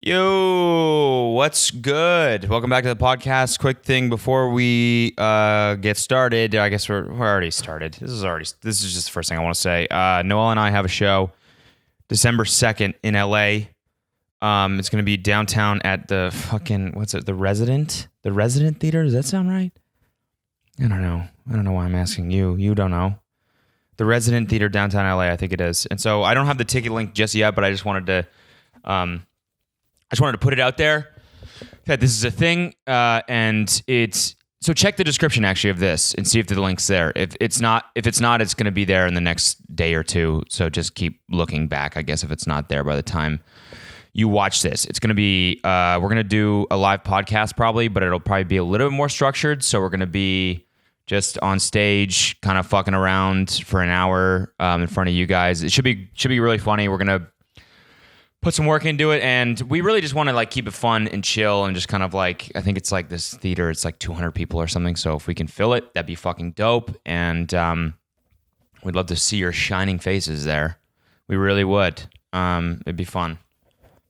Yo, what's good? Welcome back to the podcast. Quick thing before we get started. I guess we're already started. This is just the first thing I want to say. Noel and I have a show December 2nd in LA. It's going to be downtown at the fucking, the Resident Theater? Does that sound right? I don't know why I'm asking you. You don't know. The Resident Theater downtown LA, I think it is. And so I don't have the ticket link just yet, but I just wanted to put it out there that this is a thing, and it's so check the description actually of this and see if the link's there. If it's not, it's going to be there in the next day or two. So just keep looking back, I guess, if it's not there by the time you watch this. It's going to be we're going to do a live podcast probably, but it'll probably be a little bit more structured. So we're going to be just on stage, kind of fucking around for an hour in front of you guys. It should be really funny. We're going to put some work into it, and we really just want to like keep it fun and chill and just kind of like, I think it's like this theater, it's like 200 people or something, so if we can fill it, that'd be fucking dope, and we'd love to see your shining faces there. We really would. It'd be fun.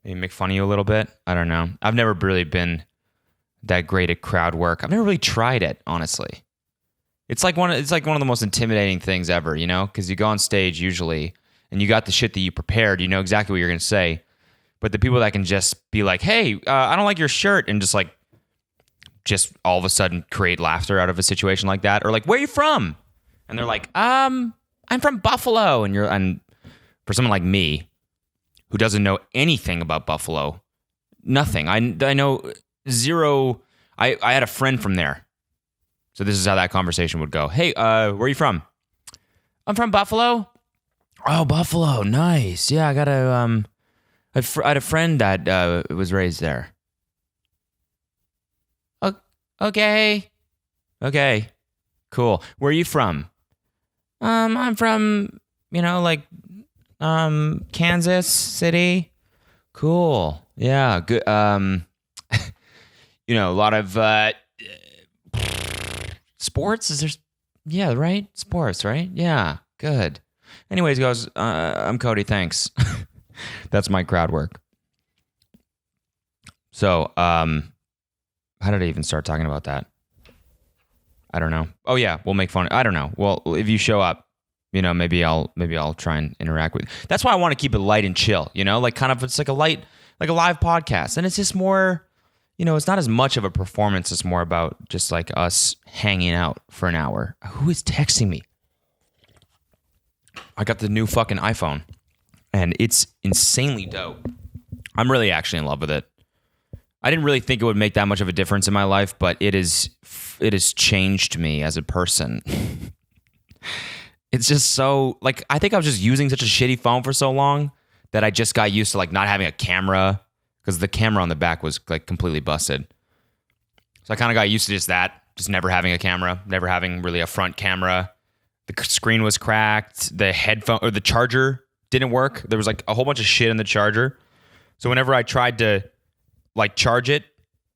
Maybe make fun of you a little bit. I don't know. I've never really been that great at crowd work. I've never really tried it, honestly. It's like one of the most intimidating things ever, you know, because you go on stage usually and you got the shit that you prepared, you know exactly what you're going to say. But the people that can just be like, hey, I don't like your shirt, and just all of a sudden create laughter out of a situation like that. Or like, where are you from? And they're like, I'm from Buffalo. And for someone like me, who doesn't know anything about Buffalo, nothing. I know zero. I had a friend from there. So this is how that conversation would go. Hey, where are you from? I'm from Buffalo. Oh, Buffalo, nice. Yeah, I got I had a friend that was raised there. Okay, cool. Where are you from? I'm from, Kansas City. Cool. Yeah, good. A lot of sports. Is there? Yeah, right. Sports, right? Yeah, good. Anyways, guys, I'm Cody. Thanks. That's my crowd work. So, how did I even start talking about that? I don't know. Oh yeah, we'll make fun. I don't know. Well, if you show up, maybe I'll try and interact with you. That's why I want to keep it light and chill. Like kind of, it's like a live podcast, and it's just more. It's not as much of a performance. It's more about just like us hanging out for an hour. Who is texting me? I got the new fucking iPhone, and it's insanely dope. I'm really actually in love with it. I didn't really think it would make that much of a difference in my life, but it has changed me as a person. It's just so, like, I think I was just using such a shitty phone for so long that I just got used to like not having a camera, because the camera on the back was like completely busted. So I kind of got used to just never having a camera, never having really a front camera. The screen was cracked. The headphone or the charger didn't work. There was like a whole bunch of shit in the charger. So whenever I tried to like charge it,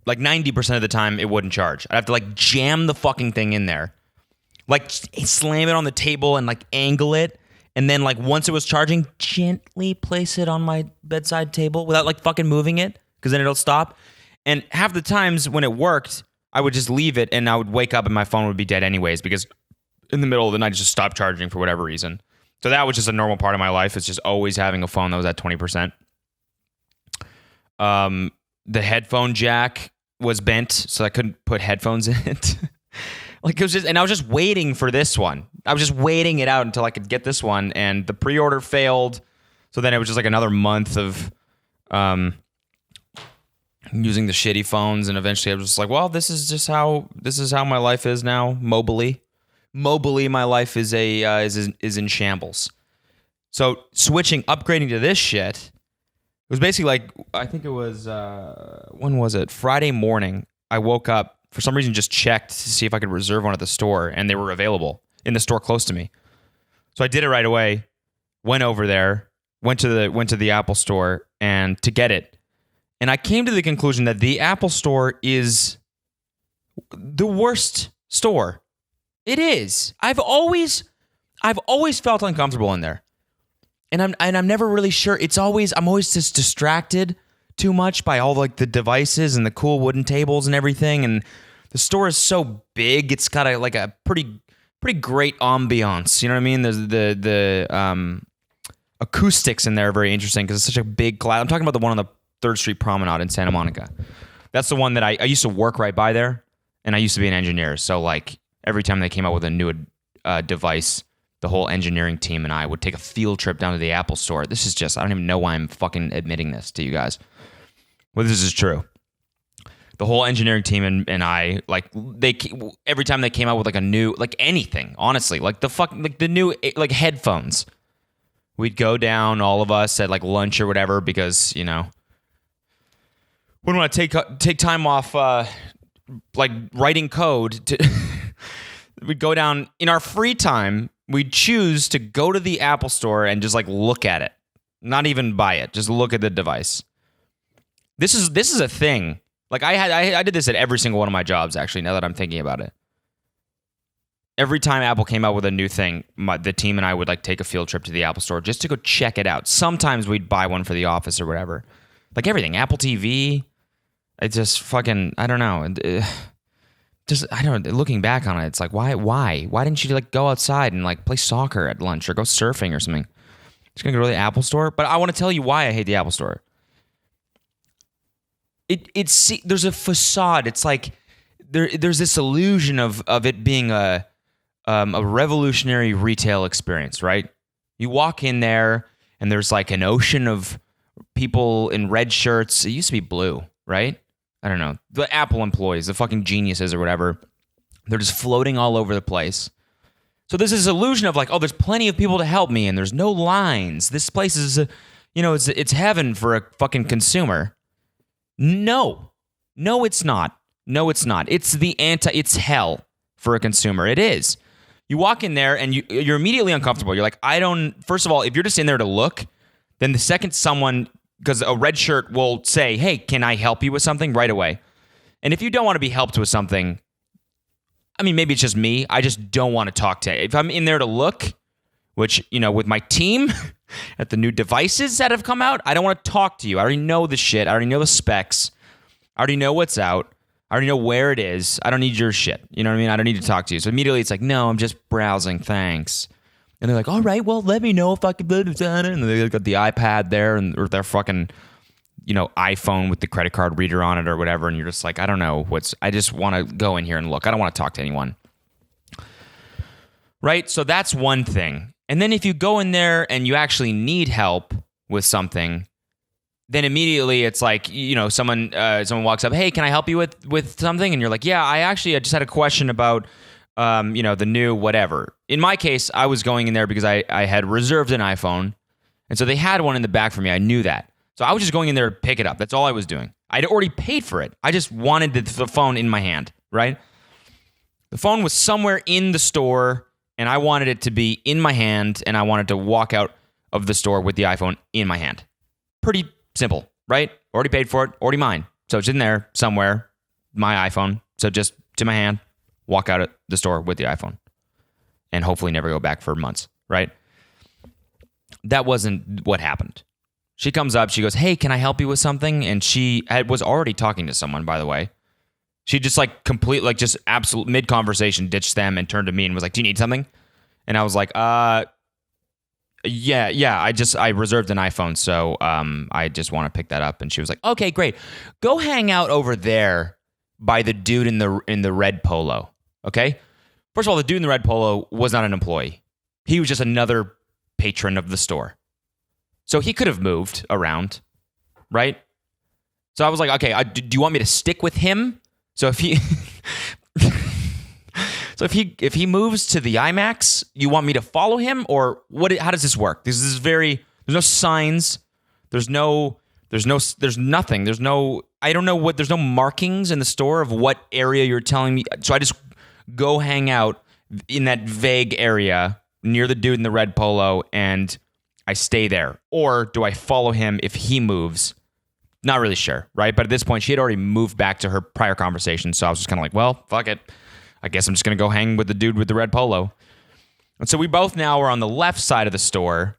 like 90% of the time it wouldn't charge. I'd have to like jam the fucking thing in there, like slam it on the table and like angle it. And then like once it was charging, gently place it on my bedside table without like fucking moving it, because then it'll stop. And half the times when it worked, I would just leave it and I would wake up and my phone would be dead anyways, because in the middle of the night, it just stopped charging for whatever reason. So that was just a normal part of my life. It's just always having a phone that was at 20%. The headphone jack was bent, so I couldn't put headphones in it. Like it was just, and I was just waiting for this one. I was just waiting it out until I could get this one, and the pre-order failed. So then it was just like another month of using the shitty phones, and eventually I was just like, well, this is how my life is now, mobily, my life is in shambles. So upgrading to this shit, it was basically like, I think it was when was it? Friday morning. I woke up, for some reason, just checked to see if I could reserve one at the store, and they were available in the store close to me. So I did it right away. Went over there, went to the Apple store and to get it. And I came to the conclusion that the Apple store is the worst store. It is. I've always felt uncomfortable in there. And I'm never really sure. I'm always just distracted, too much by all like the devices and the cool wooden tables and everything. And the store is so big, it's got a pretty great ambiance. You know what I mean? There's the acoustics in there are very interesting because it's such a big glass. I'm talking about the one on the 3rd Street Promenade in Santa Monica. That's the one that I used to work right by there, and I used to be an engineer. So like every time they came out with a new device, the whole engineering team and I would take a field trip down to the Apple store. This is just, I don't even know why I'm fucking admitting this to you guys. Well, this is true. The whole engineering team and I, like, every time they came out with like a new, like anything, honestly, like the new like headphones, we'd go down, all of us at like lunch or whatever, because, you know, wouldn't want to take time off like writing code to we'd go down in our free time. We'd choose to go to the Apple store and just like look at it, not even buy it, just look at the device. This is a thing. Like I did this at every single one of my jobs, actually, now that I'm thinking about it. Every time Apple came out with a new thing, the team and I would like take a field trip to the Apple store just to go check it out. Sometimes we'd buy one for the office or whatever. Like everything, Apple TV. It's just fucking, I don't know. Just, I don't know, looking back on it, it's like, why didn't you like go outside and like play soccer at lunch or go surfing or something? Just gonna go to the Apple store. But I want to tell you why I hate the Apple store. There's a facade. It's like there's this illusion of it being a revolutionary retail experience, right? You walk in there and there's like an ocean of people in red shirts. It used to be blue, right? I don't know. The Apple employees, the fucking geniuses or whatever, they're just floating all over the place. So there's this illusion of like, oh, there's plenty of people to help me and there's no lines. This place is, it's heaven for a fucking consumer. No, it's not. No, it's not. It's hell for a consumer. It is. You walk in there and you're immediately uncomfortable. You're like, first of all, if you're just in there to look, then the second someone, because a red shirt will say, hey, can I help you with something right away? And if you don't want to be helped with something, I mean, maybe it's just me. I just don't want to talk to you. If I'm in there to look, which, with my team at the new devices that have come out, I don't want to talk to you. I already know the shit. I already know the specs. I already know what's out. I already know where it is. I don't need your shit. You know what I mean? I don't need to talk to you. So immediately it's like, no, I'm just browsing. Thanks. And they're like, all right, well, let me know if I can do it. And they got the iPad there or their fucking, iPhone with the credit card reader on it or whatever. And you're just like, I don't know I just want to go in here and look. I don't want to talk to anyone. Right? So that's one thing. And then if you go in there and you actually need help with something, then immediately it's like, someone walks up, hey, can I help you with something? And you're like, yeah, I just had a question about, the new whatever. In my case, I was going in there because I had reserved an iPhone. And so they had one in the back for me. I knew that. So I was just going in there to pick it up. That's all I was doing. I'd already paid for it. I just wanted the phone in my hand, right? The phone was somewhere in the store, and I wanted it to be in my hand, and I wanted to walk out of the store with the iPhone in my hand. Pretty simple, right? Already paid for it, already mine. So it's in there somewhere, my iPhone. So just to my hand, walk out of the store with the iPhone and hopefully never go back for months, right? That wasn't what happened. She comes up, she goes, hey, can I help you with something? And she was already talking to someone, by the way. She just just absolute mid-conversation ditched them and turned to me and was like, do you need something? And I was like, yeah, I reserved an iPhone, so I just want to pick that up. And she was like, okay, great. Go hang out over there by the dude in the red polo, okay? First of all, the dude in the red polo was not an employee. He was just another patron of the store. So he could have moved around, right? So I was like, okay, do you want me to stick with him? So if he if he moves to the IMAX, you want me to follow him, or what? How does this work? This is there's no signs. There's nothing. There's no, I don't know what, there's no markings in the store of what area you're telling me. So I just go hang out in that vague area near the dude in the red polo and I stay there. Or do I follow him if he moves? Not really sure, right? But at this point, she had already moved back to her prior conversation. So I was just kind of like, well, fuck it. I guess I'm just going to go hang with the dude with the red polo. And so we both now are on the left side of the store,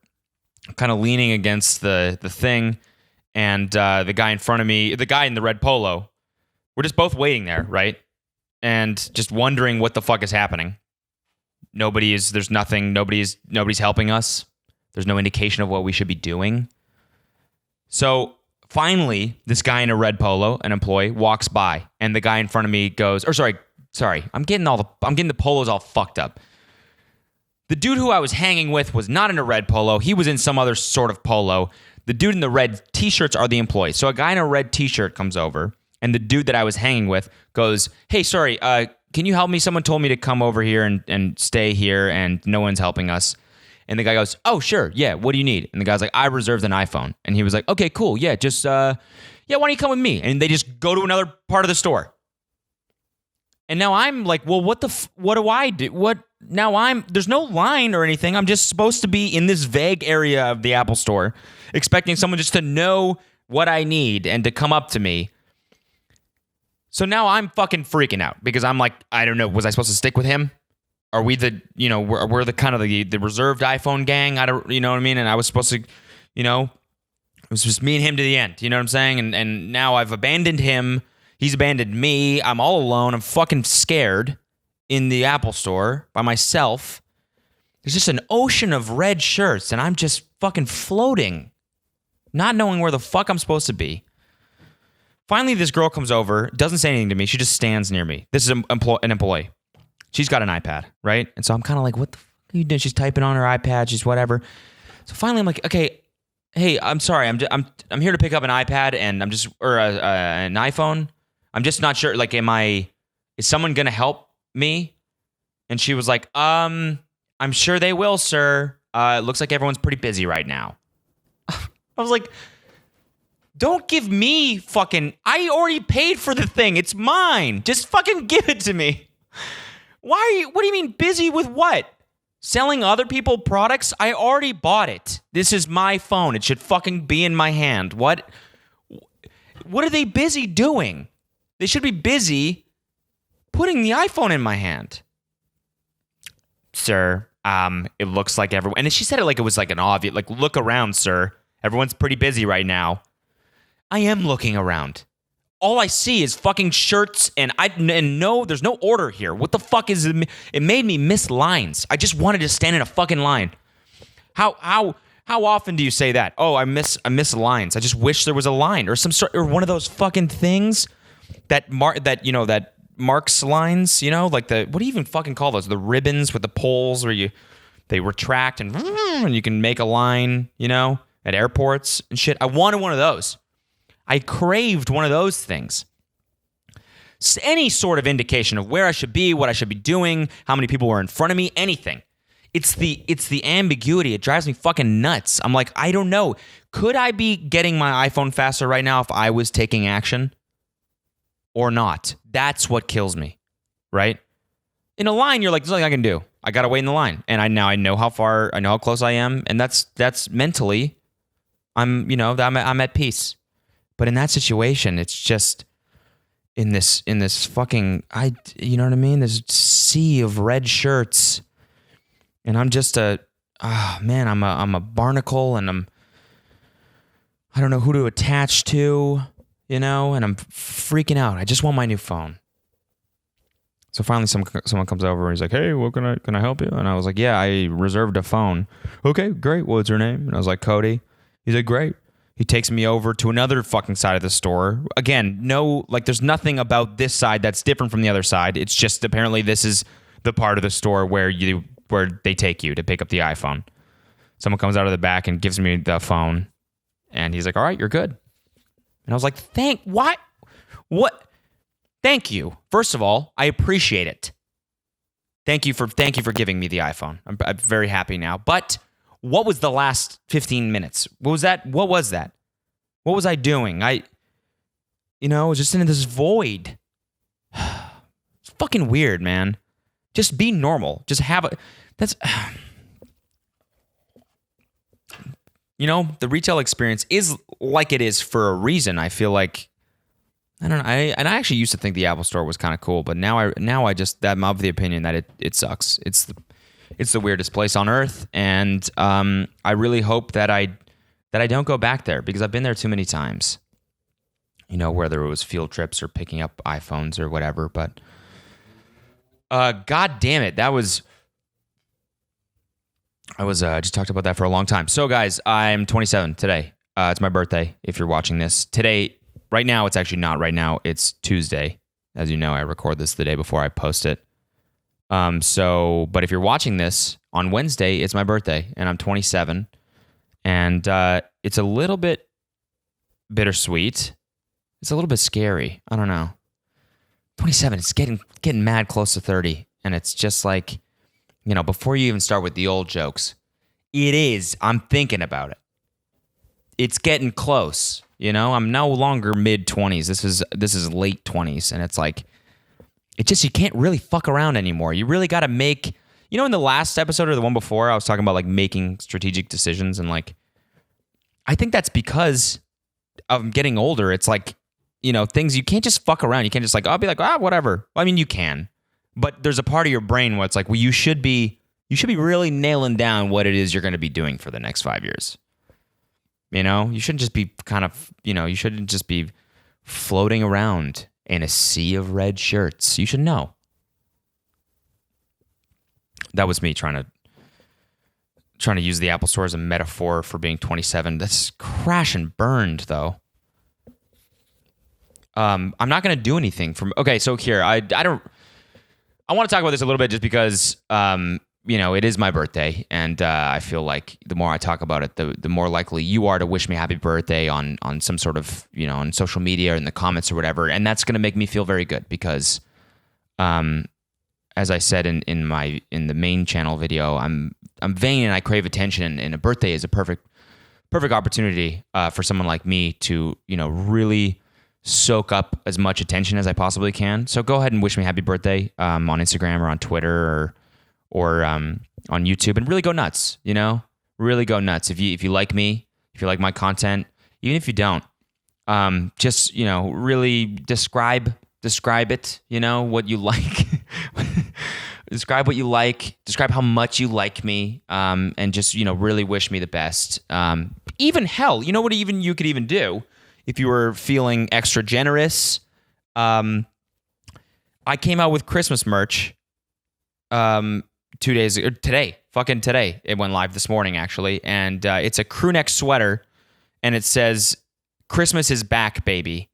kind of leaning against the thing. and the guy in front of me, the guy in the red polo, we're just both waiting there, right? And just wondering what the fuck is happening. There's nothing, nobody's helping us. There's no indication of what we should be doing. So finally, this guy in a red polo, an employee, walks by, and the guy in front of me goes, I'm getting the polos all fucked up. The dude who I was hanging with was not in a red polo. He was in some other sort of polo. The dude in the red t-shirts are the employees. So a guy in a red t-shirt comes over, and the dude that I was hanging with goes, "Hey, sorry, can you help me? Someone told me to come over here and stay here, and no one's helping us." And the guy goes, "Oh, sure, yeah, what do you need?" And the guy's like, "I reserved an iPhone." And he was like, "Okay, cool, yeah, just, why don't you come with me?" And they just go to another part of the store. And now I'm like, well, what do I do? There's no line or anything. I'm just supposed to be in this vague area of the Apple store, expecting someone just to know what I need and to come up to me. So now I'm fucking freaking out because I'm like, I don't know, was I supposed to stick with him? Are we we're the kind of the reserved iPhone gang? I don't, you know what I mean? And I was supposed to, it was just me and him to the end. You know what I'm saying? And now I've abandoned him. He's abandoned me. I'm all alone. I'm fucking scared in the Apple store by myself. There's just an ocean of red shirts, and I'm just fucking floating, not knowing where the fuck I'm supposed to be. Finally, this girl comes over, doesn't say anything to me. She just stands near me. This is an employee. She's got an iPad, right? And so I'm kind of like, what the fuck are you doing? She's typing on her iPad. She's whatever. So finally, I'm like, okay, hey, I'm sorry. I'm here to pick up an iPad and an iPhone. I'm just not sure. Like, is someone gonna help me? And she was like, I'm sure they will, sir. It looks like everyone's pretty busy right now. I was like, don't give me I already paid for the thing. It's mine. Just fucking give it to me. What do you mean busy with what? Selling other people products? I already bought it. This is my phone. It should fucking be in my hand. What are they busy doing? They should be busy putting the iPhone in my hand. Sir, it looks like everyone, and she said it like it was like an obvious, like, look around, sir. Everyone's pretty busy right now. I am looking around. All I see is fucking shirts, and no, there's no order here. What the fuck is it? It made me miss lines. I just wanted to stand in a fucking line. How often do you say that? Oh, I miss lines. I just wish there was a line or some sort, or one of those fucking things that marks lines. Like what do you even fucking call those? The ribbons with the poles where they retract and you can make a line. At airports and shit. I wanted one of those. I craved one of those things. Any sort of indication of where I should be, what I should be doing, how many people were in front of me, anything. It's the ambiguity. It drives me fucking nuts. I'm like, I don't know. Could I be getting my iPhone faster right now if I was taking action or not? That's what kills me, right? In a line, you're like, there's nothing I can do. I got to wait in the line. And I know how close I am. And that's mentally, I'm at peace. But in that situation, it's just in this fucking, you know what I mean? This sea of red shirts, and I'm just I'm a barnacle, and I don't know who to attach to, and I'm freaking out. I just want my new phone. So finally, someone comes over and he's like, "Hey, what can I help you?" And I was like, "Yeah, I reserved a phone." "Okay, great. What's your name?" And I was like, "Cody." He's like, "Great." He takes me over to another fucking side of the store. Again, there's nothing about this side that's different from the other side. It's just apparently this is the part of the store where they take you to pick up the iPhone. Someone comes out of the back and gives me the phone, and he's like, "All right, you're good." And I was like, what? Thank you. First of all, I appreciate it. Thank you for giving me the iPhone. I'm very happy now. But what was the last 15 minutes? What was that? What was I doing? I was just in this void. It's fucking weird, man. Just be normal. Just that's, the retail experience is like it is for a reason. I feel like, I don't know. I actually used to think the Apple Store was kind of cool, but now I'm of the opinion that it sucks. It's the weirdest place on earth, and I really hope that that I don't go back there because I've been there too many times. You know, whether it was field trips or picking up iPhones or whatever. But God damn it, I was just talked about that for a long time. So guys, I'm 27 today. It's my birthday. If you're watching this today, right now, it's actually not right now. It's Tuesday. As you know, I record this the day before I post it. But if you're watching this on Wednesday, it's my birthday, and I'm 27, and it's a little bit bittersweet. It's a little bit scary. I don't know. 27. It's getting mad close to 30, and it's just like, you know, before you even start with the old jokes, I'm thinking about it. It's getting close. You know, I'm no longer mid 20s. This is late 20s, and it's like, you can't really fuck around anymore. You really got to make, you know, in the last episode or the one before, I was talking about like making strategic decisions, and like, I think that's because of getting older. It's like, you know, things you can't just fuck around. You can't just like, I'll be like, whatever. Well, I mean, you can, but there's a part of your brain where it's like, well, you should be really nailing down what it is you're going to be doing for the next 5 years. You know, you shouldn't just be you shouldn't just be floating around in a sea of red shirts. You should know. That was me trying to use the Apple Store as a metaphor for being 27. That's crash and burned, though. I'm not going to do anything okay, so here, I want to talk about this a little bit just because, you know, it is my birthday, and I feel like the more I talk about it, the more likely you are to wish me happy birthday on some sort of, you know, on social media or in the comments or whatever, and that's going to make me feel very good because, as I said in the main channel video, I'm vain and I crave attention, and a birthday is a perfect opportunity for someone like me to, you know, really soak up as much attention as I possibly can. So go ahead and wish me happy birthday on Instagram or on Twitter or on YouTube, and really go nuts, you know? Really go nuts. If you like me, if you like my content, even if you don't, just, you know, really describe it, you know, what you like. Describe what you like, describe how much you like me, and just, you know, really wish me the best. Even hell, you know what you could even do if you were feeling extra generous. I came out with Christmas merch 2 days ago, today. It went live this morning, actually, and it's a crew neck sweater, and it says, "Christmas is back, baby."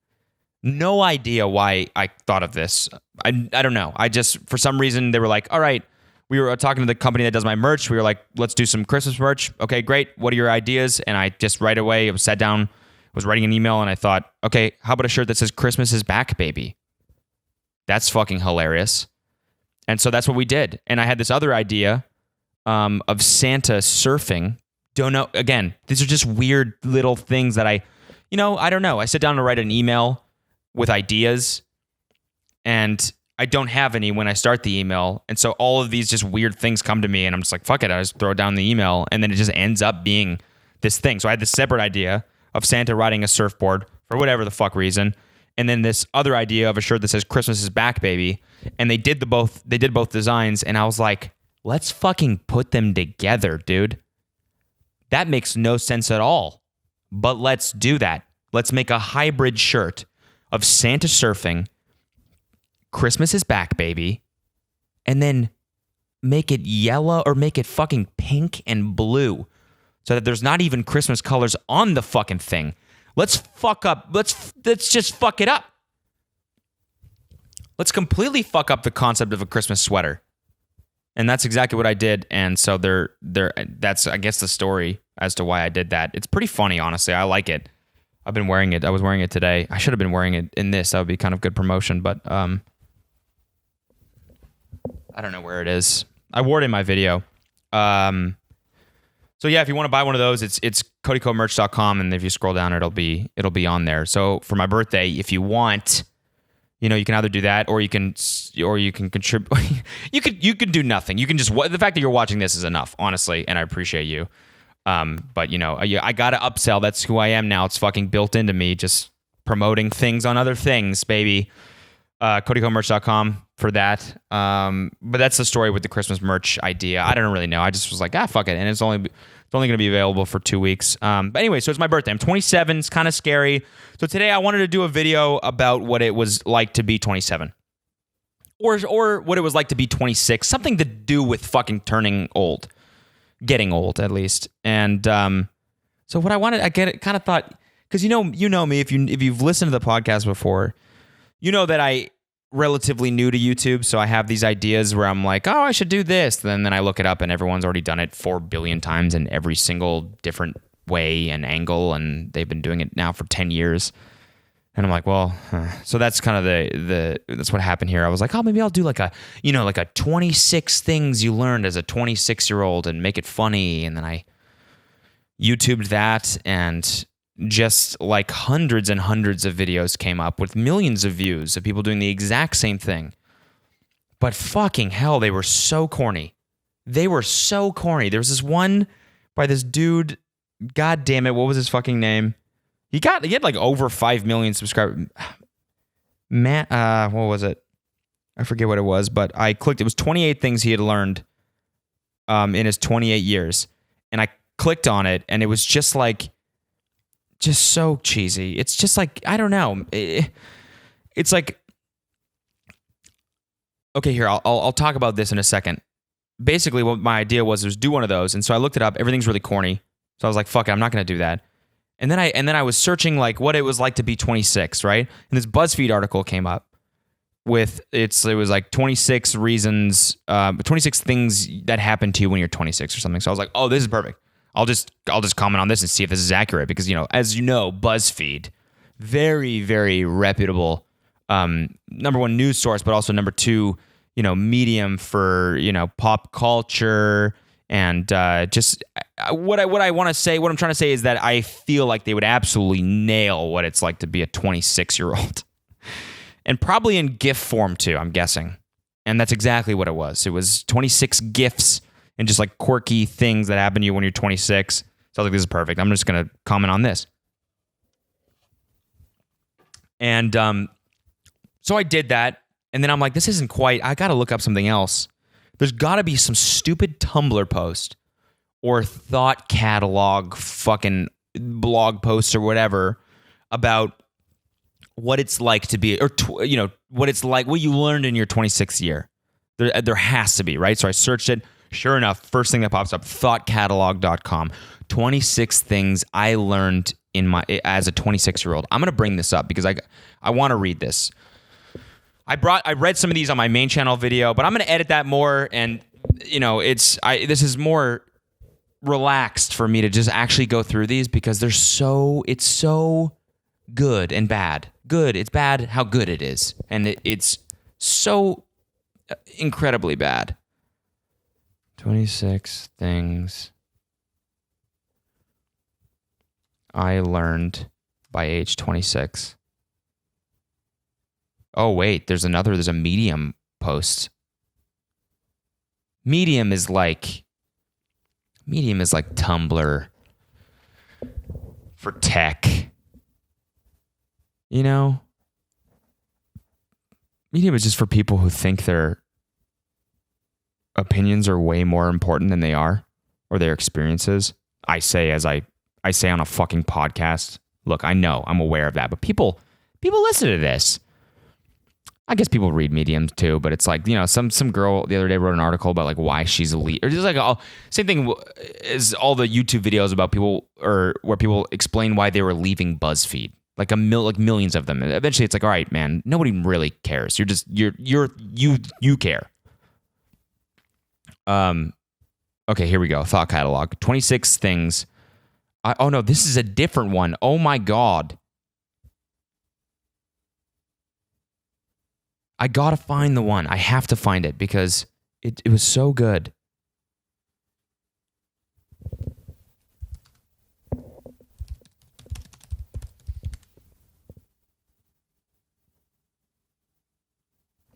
No idea why I thought of this. I don't know. I just, for some reason, they were like, all right, we were talking to the company that does my merch. We were like, let's do some Christmas merch. Okay, great. What are your ideas? And I just right away sat down, was writing an email, and I thought, okay, how about a shirt that says "Christmas is back, baby"? That's fucking hilarious. And so that's what we did. And I had this other idea of Santa surfing. Don't know. Again, these are just weird little things that I don't know. I sit down to write an email with ideas, and I don't have any when I start the email. And so all of these just weird things come to me, and I'm just like, fuck it. I just throw it down the email, and then it just ends up being this thing. So I had this separate idea of Santa riding a surfboard for whatever the fuck reason, and then this other idea of a shirt that says "Christmas is back, baby." And they did both designs, and I was like, let's fucking put them together, dude. That makes no sense at all. But let's do that. Let's make a hybrid shirt of Santa surfing, "Christmas is back, baby," and then make it yellow or make it fucking pink and blue so that there's not even Christmas colors on the fucking thing. Let's just fuck it up. Let's completely fuck up the concept of a Christmas sweater. And that's exactly what I did. And so that's, I guess, the story as to why I did that. It's pretty funny, honestly. I like it. I've been wearing it. I was wearing it today. I should have been wearing it in this. That would be kind of good promotion, but I don't know where it is. I wore it in my video. So yeah, if you want to buy one of those, it's codykomerch.com, and if you scroll down, it'll be on there. So for my birthday, if you want, you know, you can either do that, or you can contribute. you could do nothing. You can just, the fact that you're watching this is enough, honestly, and I appreciate you. But you know, I gotta upsell. That's who I am now. It's fucking built into me. Just promoting things on other things, baby. codykomerch.com for that. But that's the story with the Christmas merch idea. I don't really know. I just was like, fuck it. And it's It's only going to be available for 2 weeks. But anyway, so it's my birthday. I'm 27. It's kind of scary. So today I wanted to do a video about what it was like to be 27. Or what it was like to be 26. Something to do with fucking turning old. Getting old, at least. And so what I wanted, kind of thought, because you know me, if you've listened to the podcast before, you know that I relatively new to YouTube, so I have these ideas where I'm like, oh, I should do this. Then I look it up and everyone's already done it 4 billion times in every single different way and angle, and they've been doing it now for 10 years. And I'm like, well, so that's kind of that's what happened here. I was like, oh, maybe I'll do like a 26 things you learned as a 26-year-old and make it funny. And then I YouTubed that, and just like hundreds and hundreds of videos came up with millions of views of people doing the exact same thing. But fucking hell, they were so corny. They were so corny. There was this one by this dude, god damn it, what was his fucking name? He had like over 5 million subscribers. What was it? I forget what it was, but I clicked. It was 28 things he had learned in his 28 years. And I clicked on it, and it was just so cheesy. It's just like, I don't know. It's like, okay, here, I'll talk about this in a second. Basically, what my idea was do one of those. And so I looked it up. Everything's really corny. So I was like, fuck it, I'm not going to do that. And then I was searching like what it was like to be 26, right? And this BuzzFeed article came up with it was like 26 reasons, 26 things that happen to you when you're 26 or something. So I was like, oh, this is perfect. I'll just comment on this and see if this is accurate, because as you know, BuzzFeed, very, very reputable, number one news source, but also number two, medium for pop culture, and just what I want to say. What I'm trying to say is that I feel like they would absolutely nail what it's like to be a 26-year-old, and probably in GIF form too, I'm guessing. And that's exactly what it was. It was 26 GIFs. And just like quirky things that happen to you when you're 26. So I was like, this is perfect. I'm just going to comment on this. And so I did that. And then I'm like, this isn't quite, I got to look up something else. There's got to be some stupid Tumblr post or thought catalog fucking blog post or whatever about what it's like to be, or what it's like, what you learned in your 26th year. There has to be, right? So I searched it. Sure enough, first thing that pops up, thoughtcatalog.com. 26 things I learned as a 26-year-old. I'm going to bring this up because I want to read this. I read some of these on my main channel video, but I'm going to edit that more, and this is more relaxed for me to just actually go through these, because it's so good and bad. Good, it's bad how good it is. And it's so incredibly bad. 26 things I learned by age 26. Oh, wait, there's a Medium post. Medium is like Tumblr for tech. Medium is just for people who think their opinions are way more important than they are, or their experiences. I say on a fucking podcast. Look, I know, I'm aware of that, but people listen to this. I guess people read Mediums too, but it's like, some girl the other day wrote an article about like why she's elite, or just like same thing as all the YouTube videos about people, or where people explain why they were leaving BuzzFeed. Like millions of them. Eventually, it's like, all right, man, nobody really cares. You care. Okay, here we go. Thought catalog. 26 things. Oh no, this is a different one. Oh my God. I gotta find the one. I have to find it because it was so good.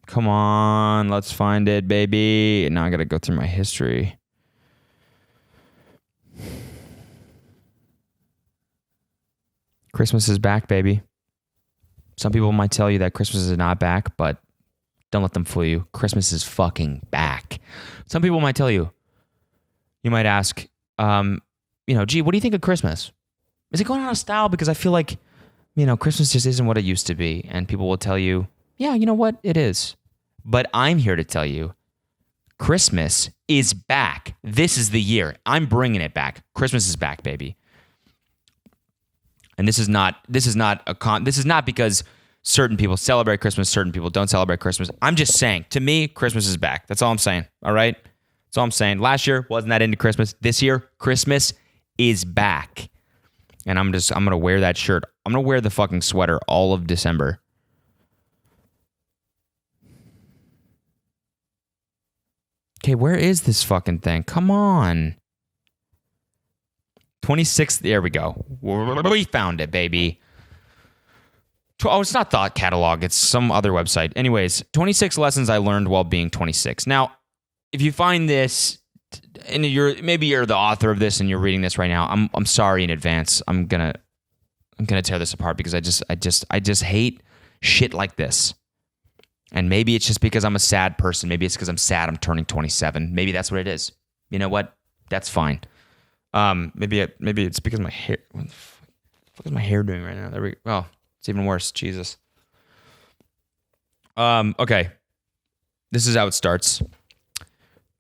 Come on, let's find it, baby. Now I gotta go through my history. Christmas is back, baby. Some people might tell you that Christmas is not back, but don't let them fool you. Christmas is fucking back. Some people might tell you. You might ask, gee, what do you think of Christmas? Is it going out of style? Because I feel like, Christmas just isn't what it used to be. And people will tell you, yeah, you know what? It is. But I'm here to tell you, Christmas is back. This is the year. I'm bringing it back. Christmas is back, baby. And this is not because certain people celebrate Christmas, certain people don't celebrate Christmas. I'm just saying, to me, Christmas is back. That's all I'm saying. All right? That's all I'm saying. Last year wasn't that into Christmas. This year, Christmas is back. And I'm going to wear that shirt. I'm going to wear the fucking sweater all of December. Okay, where is this fucking thing? Come on. 26th, there we go. We found it, baby. Oh, it's not Thought Catalog. It's some other website. Anyways, 26 lessons I learned while being 26. Now, if you find this, and maybe you're the author of this and you're reading this right now, I'm sorry in advance. I'm gonna tear this apart because I just hate shit like this. And maybe it's just because I'm a sad person. Maybe it's because I'm sad I'm turning 27. Maybe that's what it is. You know what? That's fine. Maybe it's because my hair. What the fuck is my hair doing right now? There we go. Oh, it's even worse. Jesus. Okay. This is how it starts.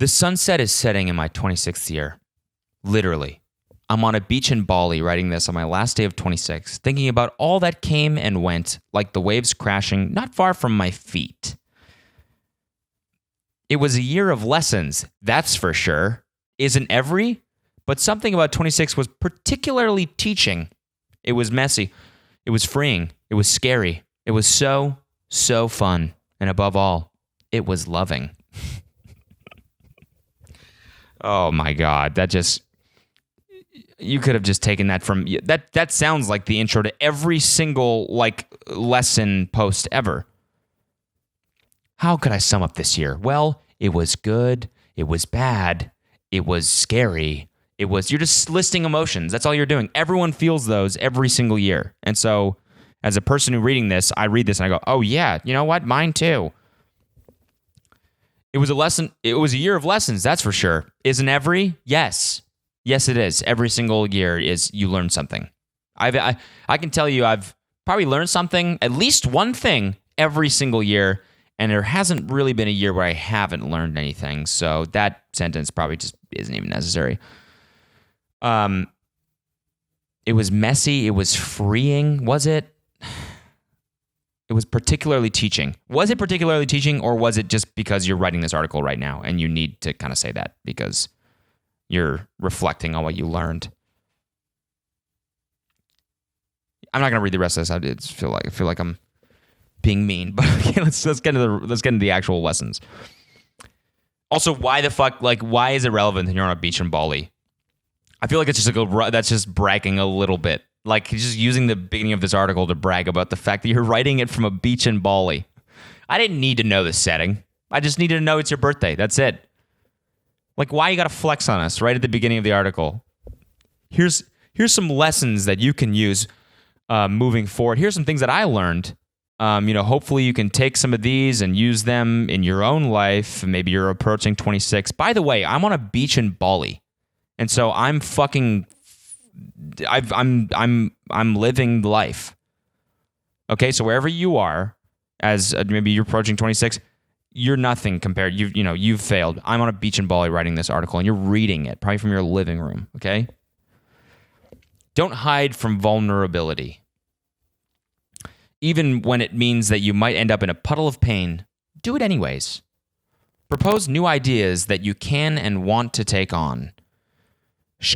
The sunset is setting in my 26th year. Literally. I'm on a beach in Bali writing this on my last day of 26, thinking about all that came and went, like the waves crashing not far from my feet. It was a year of lessons, that's for sure. Isn't every? But something about 26 was particularly teaching. It was messy. It was freeing. It was scary. It was so fun. And above all, it was loving. Oh my God, you could have just taken that from that sounds like the intro to every single lesson post ever. How could I sum up this year? Well, it was good, it was bad, it was scary. You're just listing emotions. That's all you're doing. Everyone feels those every single year. And so as a person who reading this, I read this and I go, "Oh yeah, you know what? Mine too." It was a lesson. It was a year of lessons, that's for sure. Isn't every? Yes. Yes, it is. Every single year you learn something. I can tell you I've probably learned something, at least one thing, every single year, and there hasn't really been a year where I haven't learned anything. So that sentence probably just isn't even necessary. It was messy. It was freeing. Was it? It was particularly teaching. Was it particularly teaching, or was it just because you're writing this article right now and you need to kind of say that because you're reflecting on what you learned? I'm not going to read the rest of this. I feel like I'm being mean, but okay, let's get into the actual lessons. Also, why the fuck? Why is it relevant that you're on a beach in Bali? I feel like it's just that's just bragging a little bit. Just using the beginning of this article to brag about the fact that you're writing it from a beach in Bali. I didn't need to know the setting. I just needed to know it's your birthday. That's it. Why you got to flex on us right at the beginning of the article? Here's some lessons that you can use moving forward. Here's some things that I learned. Hopefully you can take some of these and use them in your own life. Maybe you're approaching 26. By the way, I'm on a beach in Bali, and so I'm living life. Okay, so wherever you are, as maybe you're approaching 26, you're nothing compared. You've failed. I'm on a beach in Bali writing this article, and you're reading it probably from your living room. Okay. Don't hide from vulnerability, even when it means that you might end up in a puddle of pain. Do it anyways. Propose new ideas that you can and want to take on.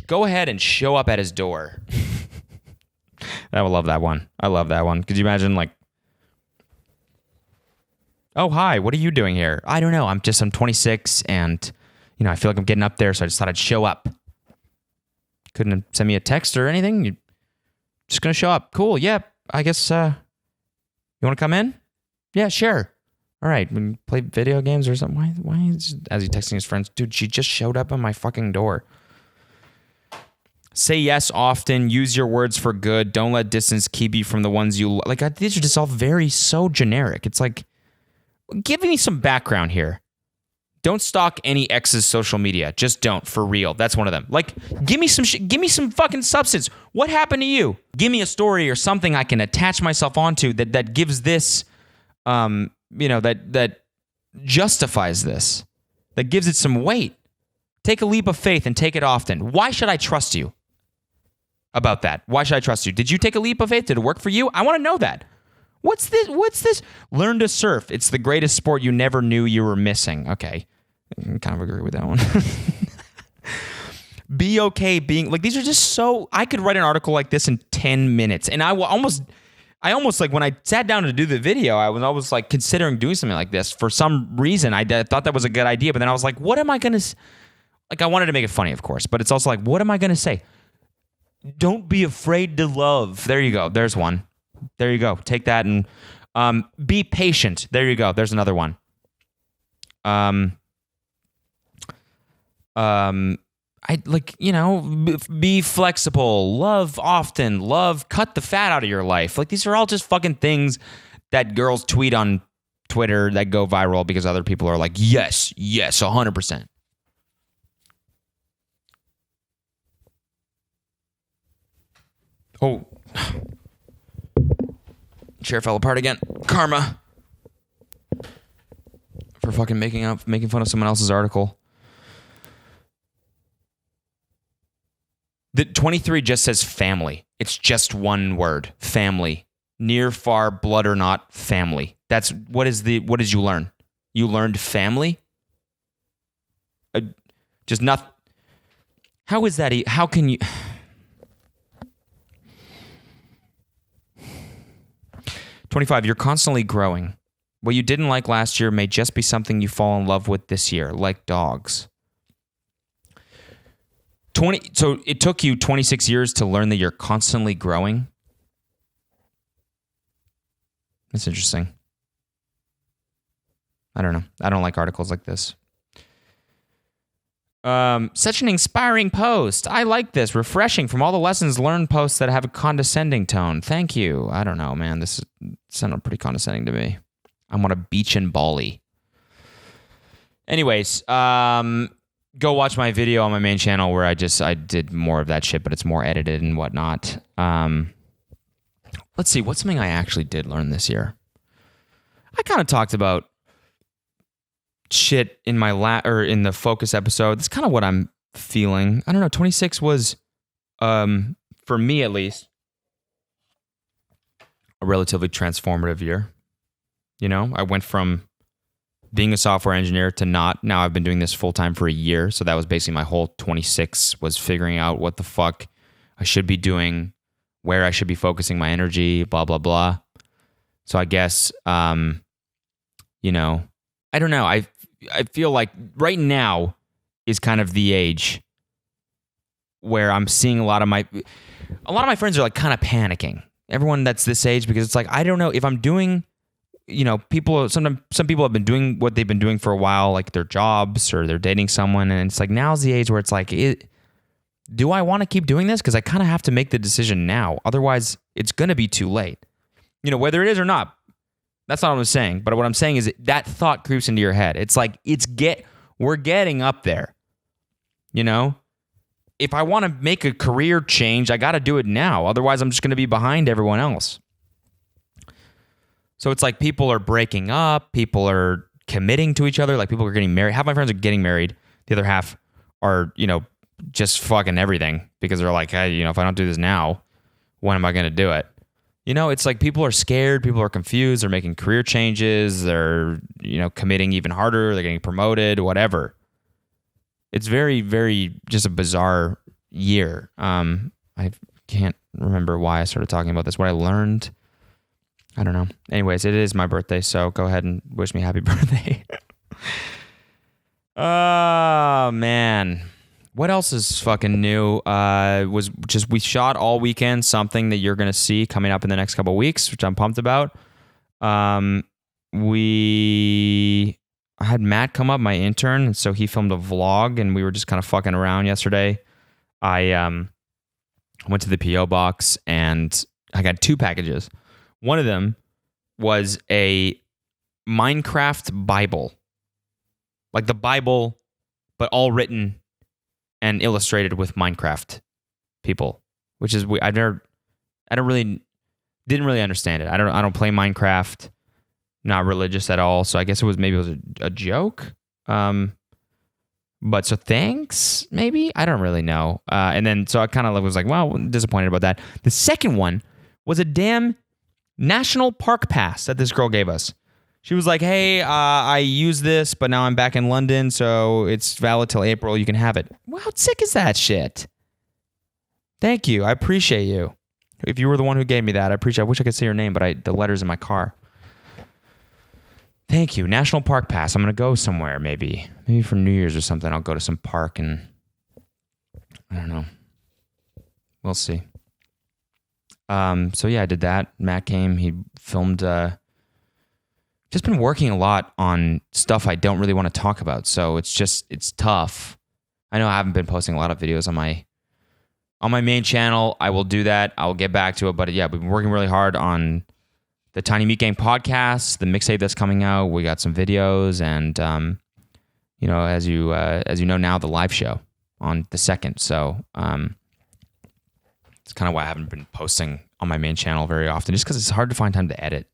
Go ahead and show up at his door. I love that one. I love that one. Could you imagine oh, hi, what are you doing here? I don't know. I'm 26 and, I feel like I'm getting up there, so I just thought I'd show up. Couldn't send me a text or anything? You're just going to show up. Cool. Yeah, I guess, you want to come in? Yeah, sure. All right. We can play video games or something. Why is, as he's texting his friends, dude, she just showed up on my fucking door. Say yes often. Use your words for good. Don't let distance keep you from the ones you like. These are just all so generic. It's give me some background here. Don't stalk any ex's social media. Just don't, for real. That's one of them. Like, give me some give me some fucking substance. What happened to you? Give me a story or something I can attach myself onto that gives this, that justifies this, that gives it some weight. Take a leap of faith and take it often. Why should I trust you about that? Why should I trust you? Did you take a leap of faith? Did it work for you? I want to know that. What's this? Learn to surf. It's the greatest sport you never knew you were missing. Okay. I kind of agree with that one. Be okay being, like, these are just so, I could write an article like this in 10 minutes. And I almost like, when I sat down to do the video, I was always like considering doing something like this. For some reason, I thought that was a good idea. But then I was like, what am I going to, like, I wanted to make it funny, of course. But it's also like, what am I going to say? Don't be afraid to love. There you go. There's one. There you go. Take that and be patient. There you go. There's another one. Be flexible. Love often. Cut the fat out of your life. Like, these are all just fucking things that girls tweet on Twitter that go viral because other people are like, yes, 100%. Oh. Chair fell apart again. Karma. For fucking making fun of someone else's article. The 23 just says family. It's just one word. Family. Near, far, blood or not, family. What did you learn? You learned family? Just not. How is that? How can you? 25, you're constantly growing. What you didn't like last year may just be something you fall in love with this year, like dogs. So it took you 26 years to learn that you're constantly growing? That's interesting. I don't know. I don't like articles like this. Such an inspiring post. I like this. Refreshing from all the lessons learned posts that have a condescending tone. Thank you. I don't know, man. This sounded pretty condescending to me. I'm on a beach in Bali. Anyways, go watch my video on my main channel where I did more of that shit, but it's more edited and whatnot. Let's see. What's something I actually did learn this year? I kind of talked about shit in my in the focus episode. That's kind of what I'm feeling. I don't know. 26 was, for me at least, a relatively transformative year. You know, I went from being a software engineer to not. Now I've been doing this full time for a year. So that was basically my whole 26 was figuring out what the fuck I should be doing, where I should be focusing my energy, blah, blah, blah. So I guess, I don't know. I feel like right now is kind of the age where I'm seeing a lot of my friends are like kind of panicking. Everyone that's this age, because it's like, I don't know if I'm doing, some people have been doing what they've been doing for a while, like their jobs or they're dating someone. And it's like, now's the age where it's like, do I want to keep doing this? Because I kind of have to make the decision now. Otherwise, it's going to be too late. Whether it is or not. That's not what I'm saying. But what I'm saying is that thought creeps into your head. It's like, we're getting up there. If I want to make a career change, I got to do it now. Otherwise, I'm just going to be behind everyone else. So it's like people are breaking up. People are committing to each other. Like people are getting married. Half my friends are getting married. The other half are, just fucking everything because they're like, hey, if I don't do this now, when am I going to do it? It's like people are scared. People are confused. They're making career changes. They're, committing even harder. They're getting promoted, whatever. It's very, very just a bizarre year. I can't remember why I started talking about this. What I learned, I don't know. Anyways, it is my birthday, so go ahead and wish me happy birthday. Oh, man. What else is fucking new? We shot all weekend something that you're going to see coming up in the next couple of weeks, which I'm pumped about. I had Matt come up, my intern, and so he filmed a vlog, and we were just kind of fucking around yesterday. I went to the P.O. box, and I got 2 packages. One of them was a Minecraft Bible. like the Bible, but all written and illustrated with Minecraft people, which is didn't really understand it. I don't play Minecraft, not religious at all, so I guess it was a joke. But so thanks, maybe? I don't really know. And then so I kind of was like, well, disappointed about that. The second one was a damn national park pass that this girl gave us. She was like, hey, I used this, but now I'm back in London, so it's valid till April. You can have it. Well, how sick is that shit? Thank you. I appreciate you. If you were the one who gave me that, I wish I could say your name, but the letter's in my car. Thank you. National Park Pass. I'm going to go somewhere, maybe for New Year's or something. I'll go to some park and I don't know. We'll see. So yeah, I did that. Matt came. He filmed. Just been working a lot on stuff I don't really want to talk about. So it's tough. I know I haven't been posting a lot of videos on my main channel. I will do that. I will get back to it. But yeah, we've been working really hard on the Tiny Meat Gang podcast, the mixtape that's coming out. We got some videos, and as you know now, the live show on the 2nd. So it's kind of why I haven't been posting on my main channel very often, just because it's hard to find time to edit.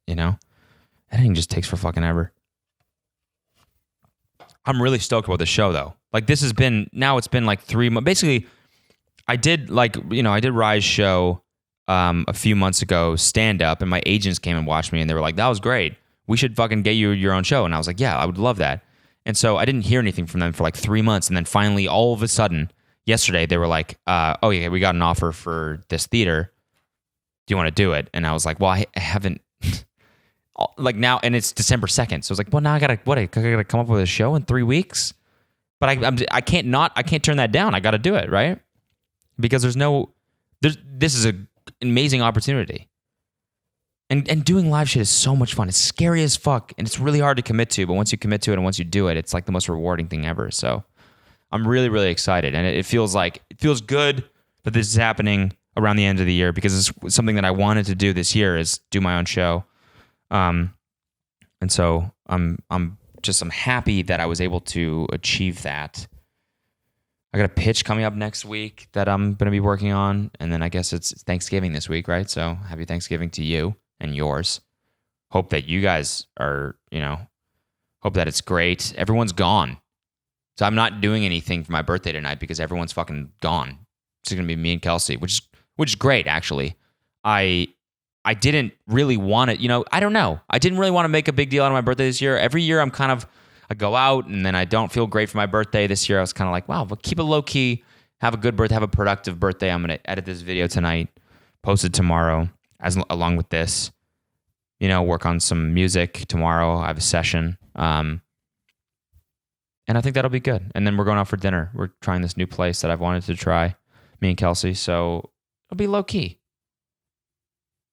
Editing just takes for fucking ever. I'm really stoked about the show though. Like it's been like 3 months. Basically, I did Rye's show a few months ago, stand up, and my agents came and watched me, and they were like, that was great. We should fucking get you your own show. And I was like, yeah, I would love that. And so I didn't hear anything from them for like 3 months. And then finally, all of a sudden, yesterday, they were like, oh yeah, we got an offer for this theater. Do you want to do it? And I was like, well, I haven't, like now, and it's December 2nd. So I was like, well, now I gotta come up with a show in 3 weeks? But I can't turn that down. I got to do it, right? Because this is an amazing opportunity. And doing live shit is so much fun. It's scary as fuck, and it's really hard to commit to. But once you commit to it and once you do it, it's like the most rewarding thing ever. So I'm really, really excited, and it feels good that this is happening around the end of the year, because it's something that I wanted to do this year, is do my own show. And so I'm happy that I was able to achieve that. I got a pitch coming up next week that I'm going to be working on, and then I guess it's Thanksgiving this week, right? So happy Thanksgiving to you and yours. Hope that you guys are, hope that it's great. Everyone's gone. So I'm not doing anything for my birthday tonight because everyone's fucking gone. It's going to be me and Kelsey, which is great, actually. I didn't really want to, I don't know. I didn't really want to make a big deal out of my birthday this year. Every year I go out and then I don't feel great for my birthday. This year I was kind of like, wow, but keep it low key, have a good birthday, have a productive birthday. I'm going to edit this video tonight, post it tomorrow along with this, work on some music tomorrow. I have a session. And I think that'll be good. And then we're going out for dinner. We're trying this new place that I've wanted to try, me and Kelsey. So it'll be low key.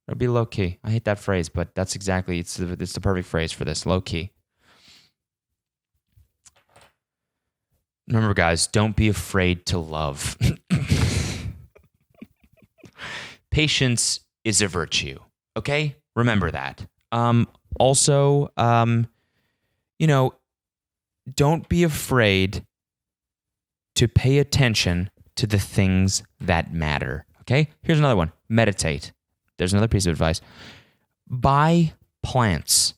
It'll be low key. I hate that phrase, but that's exactly, it's the perfect phrase for this, low key. Remember, guys, don't be afraid to love. Patience is a virtue, okay? Remember that. Also, don't be afraid to pay attention to the things that matter, okay? Here's another one. Meditate. There's another piece of advice. Buy plants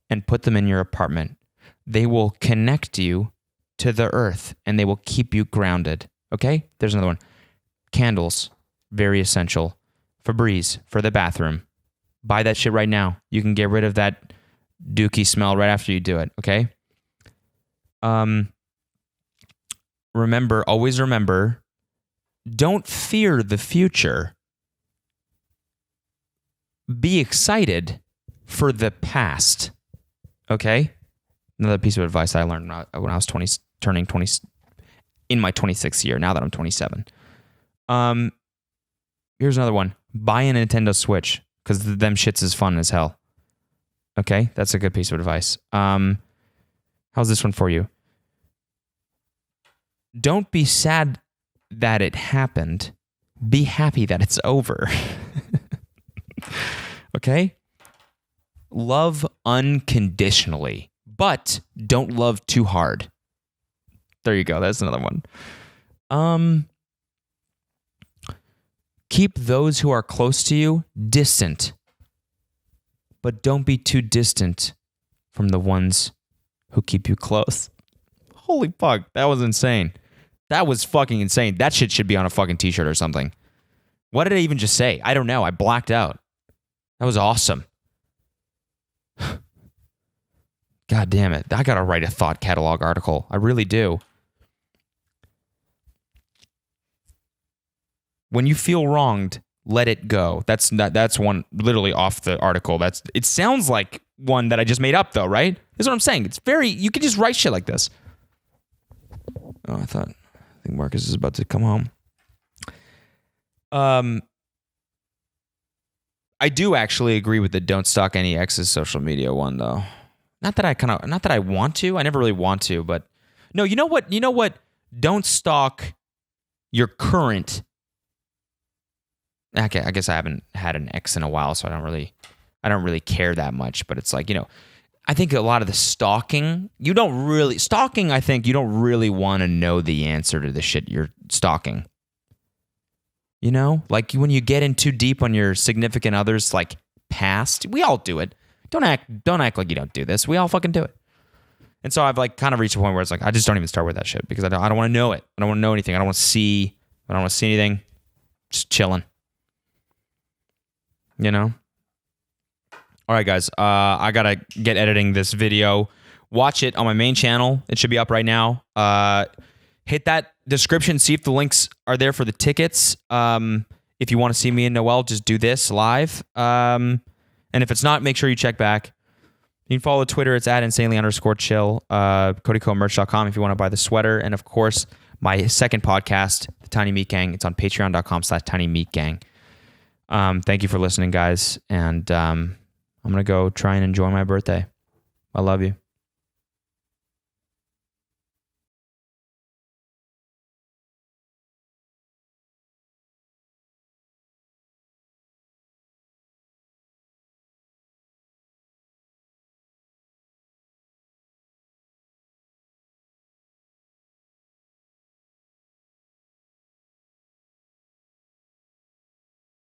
and put them in your apartment. They will connect you to the earth and they will keep you grounded. Okay? There's another one. Candles, very essential. Febreze for the bathroom. Buy that shit right now. You can get rid of that dookie smell right after you do it. Okay? Always remember, don't fear the future. Be excited for the past. Okay? Another piece of advice I learned when I was turning 20, in my 26th year, now that I'm 27. Here's another one. Buy a Nintendo Switch, because them shits is fun as hell. Okay? That's a good piece of advice. How's this one for you? Don't be sad that it happened. Be happy that it's over. Okay? Love unconditionally, but don't love too hard. There you go. That's another one. Keep those who are close to you distant, but don't be too distant from the ones who keep you close. Holy fuck, that was insane. That was fucking insane. That shit should be on a fucking t-shirt or something. What did I even just say? I don't know. I blacked out. That was awesome. God damn it. I gotta write a thought catalog article. I really do. When you feel wronged, let it go. That's one literally off the article. It sounds like one that I just made up though, right? That's what I'm saying. It's you can just write shit like this. Oh, I think Marcus is about to come home. I do actually agree with the don't stalk any ex's social media one though. Not that I want to. I never really want to, but no, you know what? Don't stalk your current. Okay, I guess I haven't had an ex in a while, so I don't really care that much, but it's like, I think a lot of the stalking, I think you don't really want to know the answer to the shit you're stalking. Like when you get in too deep on your significant other's like past, we all do it. Don't act like you don't do this. We all fucking do it. And so I've like kind of reached a point where it's like, I just don't even start with that shit because I don't want to know it. I don't want to know anything. I don't want to see anything. Just chilling. All right, guys. I gotta get editing this video. Watch it on my main channel. It should be up right now. Hit that description. See if the links are there for the tickets. If you want to see me and Noel, just do this live. And if it's not, make sure you check back. You can follow Twitter. It's @insanely_chill. codykomerch.com if you want to buy the sweater. And of course, my second podcast, The Tiny Meat Gang. It's on patreon.com/tinymeatgang. Thank you for listening, guys. And I'm going to go try and enjoy my birthday. I love you.